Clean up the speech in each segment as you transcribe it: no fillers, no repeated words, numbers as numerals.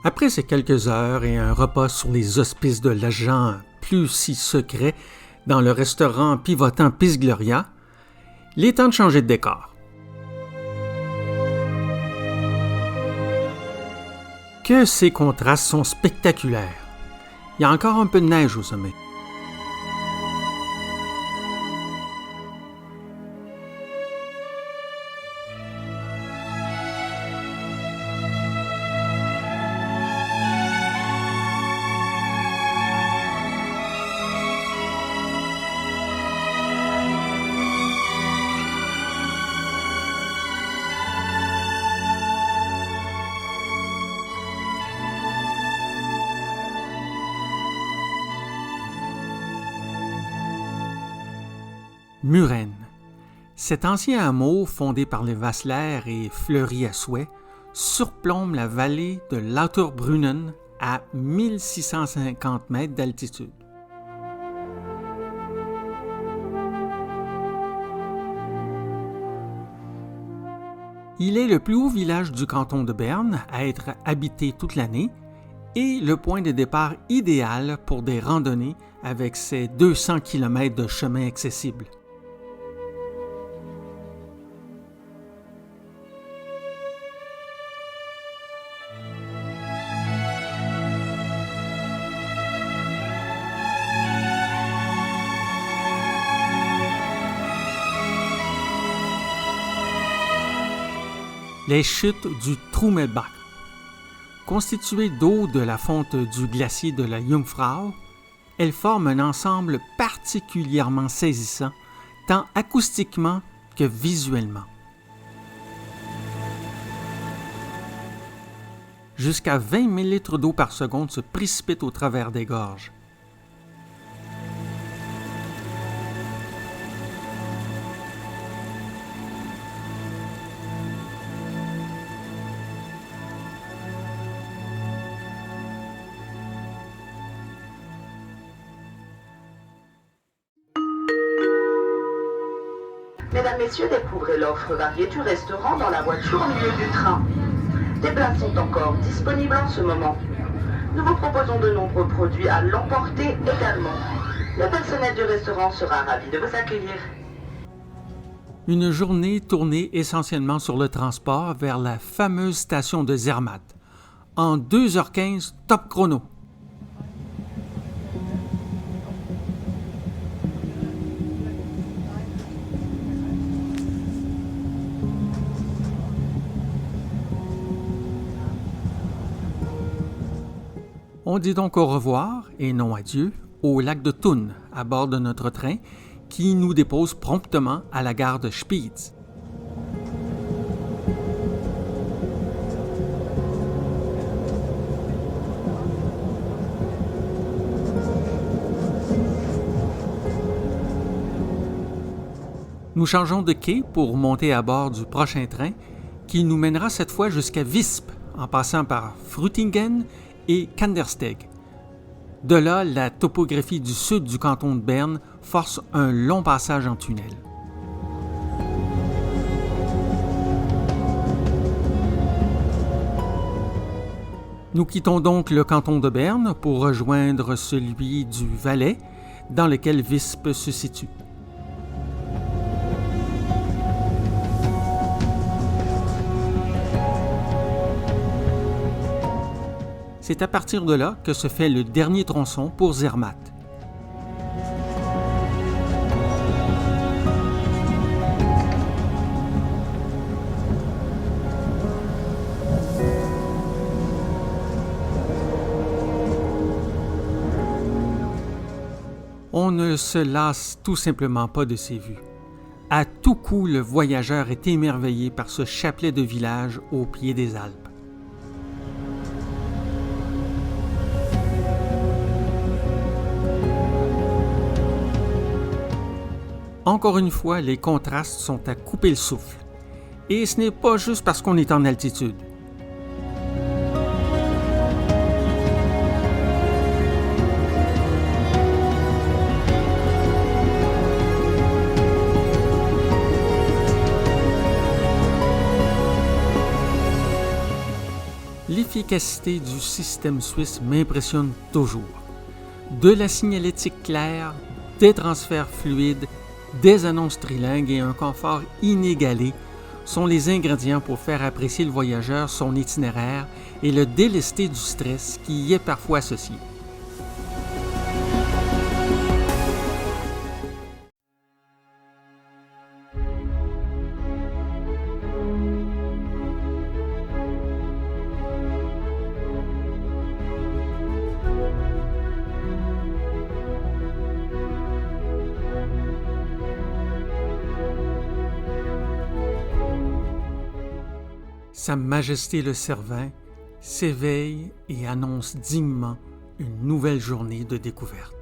Après ces quelques heures et un repas sur les auspices de l'agent plus si secret dans le restaurant pivotant Pis Gloria, il est temps de changer de décor. Que ces contrastes sont spectaculaires. Il y a encore un peu de neige au sommet. Muren. Cet ancien hameau, fondé par les Vassler et fleuri à souhait, surplombe la vallée de Lauterbrunnen à 1650 mètres d'altitude. Il est le plus haut village du canton de Berne à être habité toute l'année et le point de départ idéal pour des randonnées avec ses 200 km de chemin accessibles. Les chutes du Trummelbach. Constituées d'eau de la fonte du glacier de la Jungfrau, elles forment un ensemble particulièrement saisissant, tant acoustiquement que visuellement. Jusqu'à 20 000 litres d'eau par seconde se précipitent au travers des gorges. Mesdames, Messieurs, découvrez l'offre variée du restaurant dans la voiture au milieu du train. Des places sont encore disponibles en ce moment. Nous vous proposons de nombreux produits à l'emporter également. Le personnel du restaurant sera ravi de vous accueillir. Une journée tournée essentiellement sur le transport vers la fameuse station de Zermatt. En 2h15, top chrono. On dit donc au revoir, et non adieu, au lac de Thun, à bord de notre train, qui nous dépose promptement à la gare de Spiez. Nous changeons de quai pour monter à bord du prochain train, qui nous mènera cette fois jusqu'à Visp, en passant par Frutingen et Kandersteg. De là, la topographie du sud du canton de Berne force un long passage en tunnel. Nous quittons donc le canton de Berne pour rejoindre celui du Valais, dans lequel Visp se situe. C'est à partir de là que se fait le dernier tronçon pour Zermatt. On ne se lasse tout simplement pas de ces vues. À tout coup, le voyageur est émerveillé par ce chapelet de villages au pied des Alpes. Encore une fois, les contrastes sont à couper le souffle. Et ce n'est pas juste parce qu'on est en altitude. l'efficacité du système suisse m'impressionne toujours. De la signalétique claire, des transferts fluides, des annonces trilingues et un confort inégalé sont les ingrédients pour faire apprécier le voyageur son itinéraire et le délester du stress qui y est parfois associé. Sa Majesté le Cervin s'éveille et annonce dignement une nouvelle journée de découverte.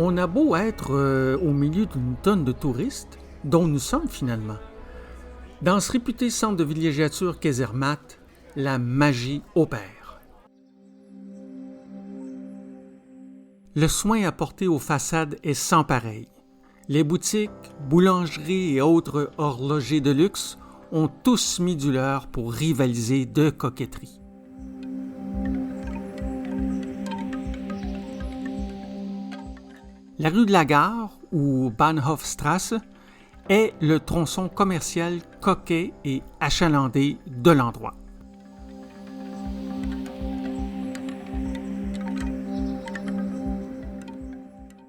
On a beau être au milieu d'une tonne de touristes, dont nous sommes finalement. Dans ce réputé centre de villégiature qu'est Zermatt, la magie opère. Le soin apporté aux façades est sans pareil. Les boutiques, boulangeries et autres horlogers de luxe ont tous mis du leur pour rivaliser de coquetterie. La rue de la Gare, ou Bahnhofstrasse, est le tronçon commercial coquet et achalandé de l'endroit.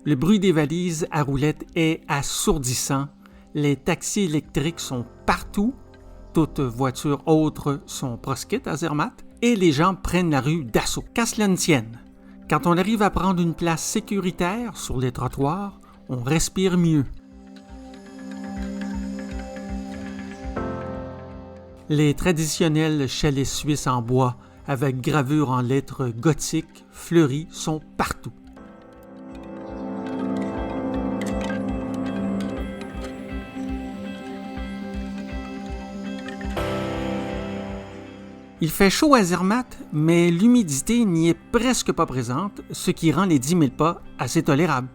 Le bruit des valises à roulettes est assourdissant, les taxis électriques sont partout, toutes voitures autres sont proscrites à Zermatt, et les gens prennent la rue d'assaut. Qu'à cela ne tienne. Quand on arrive à prendre une place sécuritaire sur les trottoirs, on respire mieux. Les traditionnels chalets suisses en bois avec gravure en lettres gothiques fleuries sont partout. Il fait chaud à Zermatt, mais l'humidité n'y est presque pas présente, ce qui rend les 10 000 pas assez tolérables.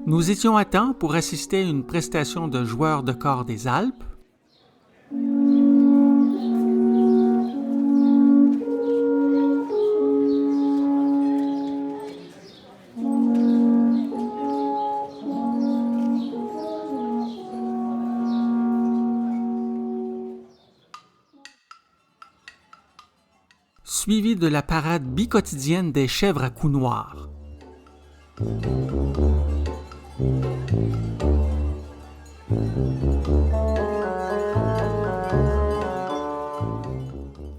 Nous étions à temps pour assister à une prestation de joueurs de corps des Alpes. Suivi de la parade bicotidienne des chèvres à cou noir.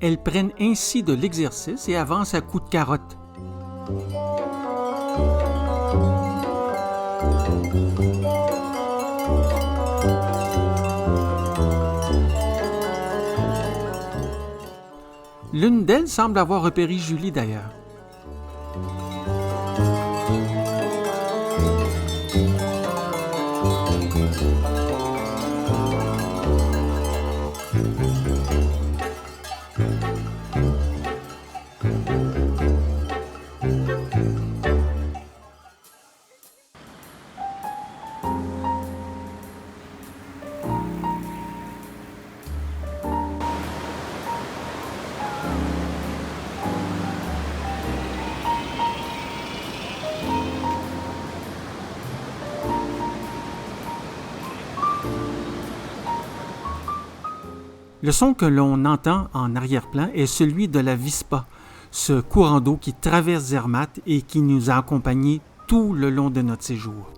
Elles prennent ainsi de l'exercice et avancent à coups de carotte. L'une d'elles semble avoir repéré Julie d'ailleurs. Le son que l'on entend en arrière-plan est celui de la Vispa, ce courant d'eau qui traverse Zermatt et qui nous a accompagnés tout le long de notre séjour.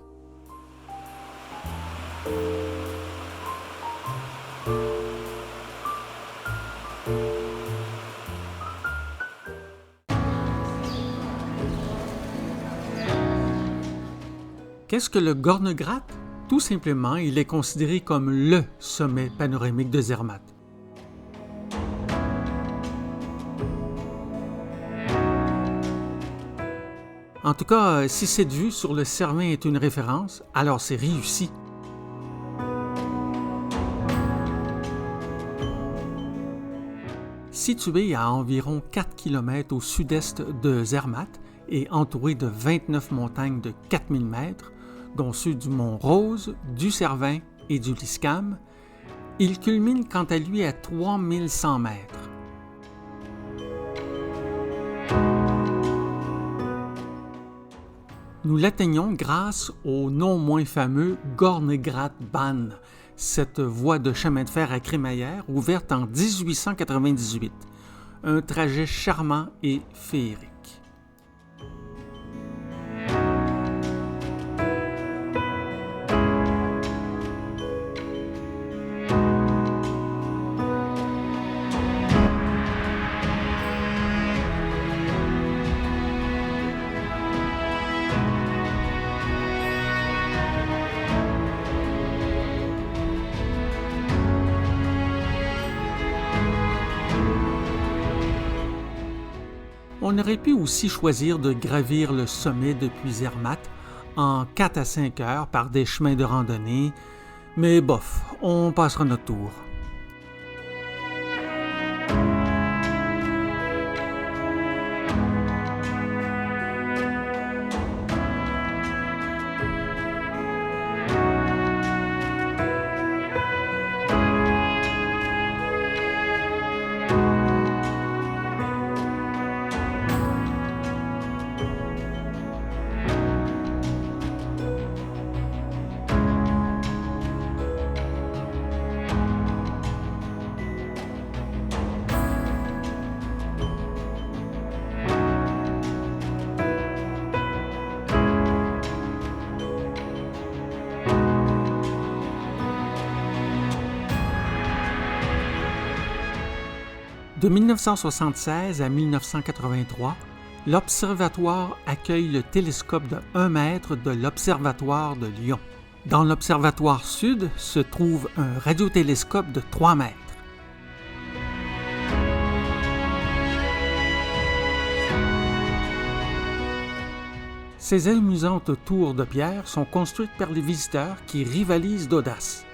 Qu'est-ce que le Gornergrat? Tout simplement, il est considéré comme le sommet panoramique de Zermatt. En tout cas, si cette vue sur le Cervin est une référence, alors c'est réussi. Situé à environ 4 km au sud-est de Zermatt et entouré de 29 montagnes de 4000 mètres, dont ceux du mont Rose, du Cervin et du Liscam, il culmine quant à lui à 3100 mètres. Nous l'atteignons grâce au non moins fameux Gornergratbahn, cette voie de chemin de fer à crémaillère ouverte en 1898, un trajet charmant et féerique. On aurait pu aussi choisir de gravir le sommet depuis Zermatt en 4 à 5 heures par des chemins de randonnée, mais bof, on passera notre tour. De 1976 à 1983, l'Observatoire accueille le télescope de 1 mètre de l'Observatoire de Lyon. Dans l'Observatoire Sud se trouve un radiotélescope de 3 mètres. Ces amusantes tours de pierre sont construites par les visiteurs qui rivalisent d'audace.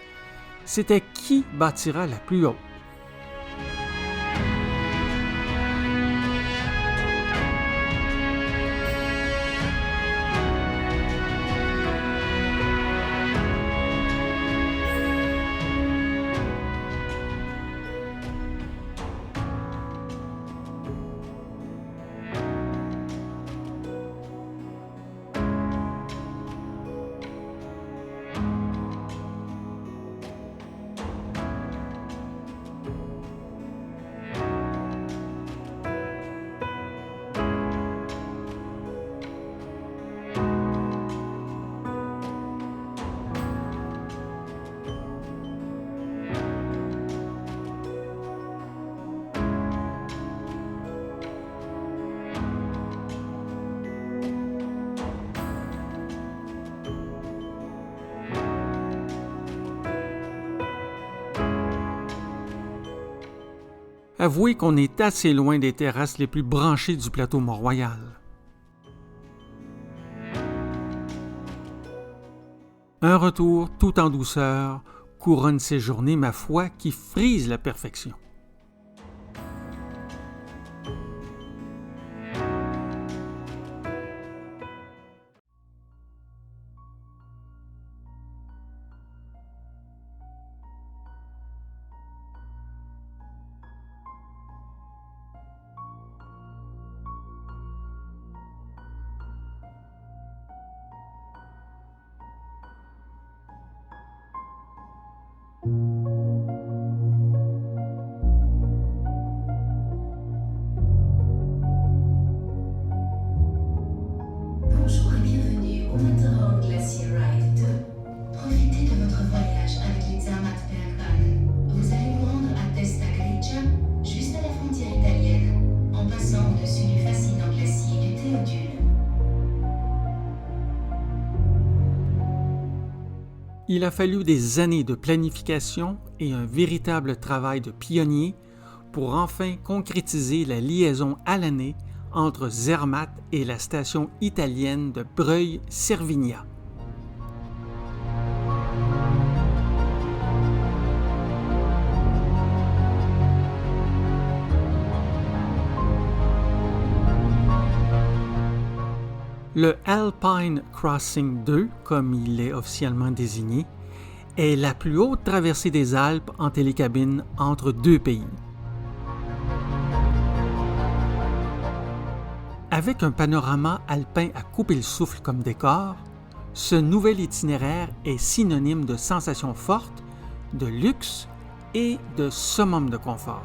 C'était qui bâtira la plus haute? Avouez qu'on est assez loin des terrasses les plus branchées du plateau Mont-Royal. Un retour tout en douceur couronne ces journées, ma foi, qui frisent la perfection. Bonjour et bienvenue au Matterhorn Glacier Ride 2. Profitez de votre voyage avec les Zermattbergbahn. Vous allez vous rendre à Testa Grigia, juste à la frontière italienne, en passant au-dessus du fascinant glacier du Théodule. Il a fallu des années de planification et un véritable travail de pionnier pour enfin concrétiser la liaison à l'année entre Zermatt et la station italienne de Breuil-Cervignat. Le Alpine Crossing 2, comme il est officiellement désigné, est la plus haute traversée des Alpes en télécabine entre deux pays. Avec un panorama alpin à couper le souffle comme décor, ce nouvel itinéraire est synonyme de sensations fortes, de luxe et de summum de confort.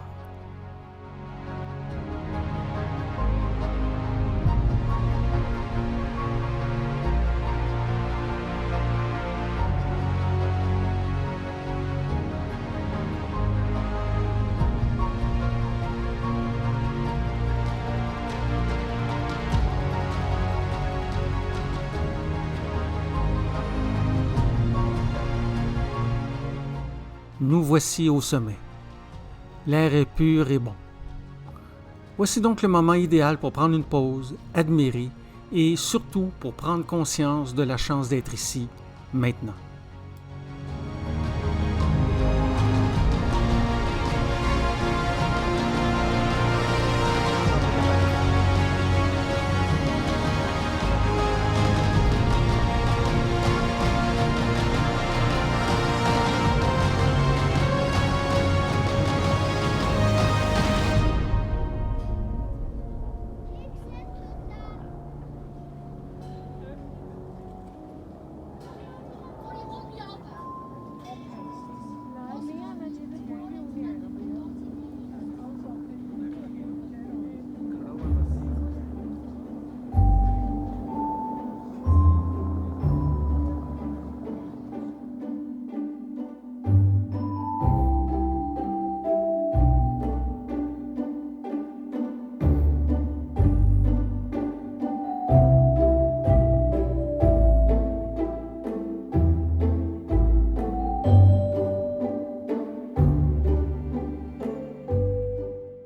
Nous voici au sommet. L'air est pur et bon. Voici donc le moment idéal pour prendre une pause, admirer et surtout pour prendre conscience de la chance d'être ici, maintenant.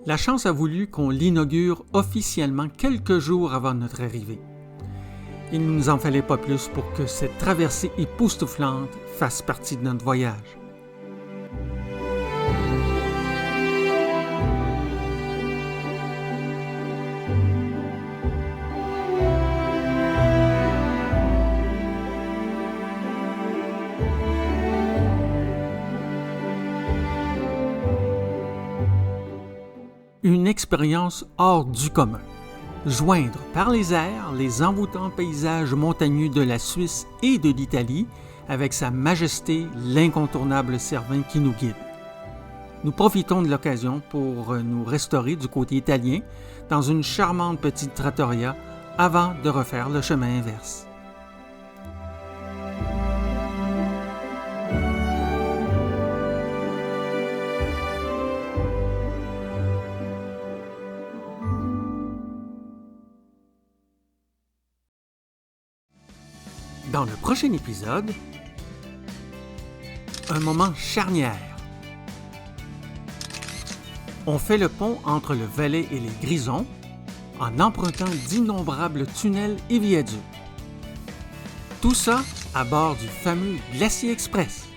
La chance a voulu qu'on l'inaugure officiellement quelques jours avant notre arrivée. Il ne nous en fallait pas plus pour que cette traversée époustouflante fasse partie de notre voyage. Une expérience hors du commun. Joindre par les airs les envoûtants paysages montagneux de la Suisse et de l'Italie avec sa majesté, l'incontournable Cervin qui nous guide. Nous profitons de l'occasion pour nous restaurer du côté italien dans une charmante petite trattoria avant de refaire le chemin inverse. Dans le prochain épisode, un moment charnière. On fait le pont entre le Valais et les Grisons en empruntant d'innombrables tunnels et viaducs. Tout ça à bord du fameux Glacier Express.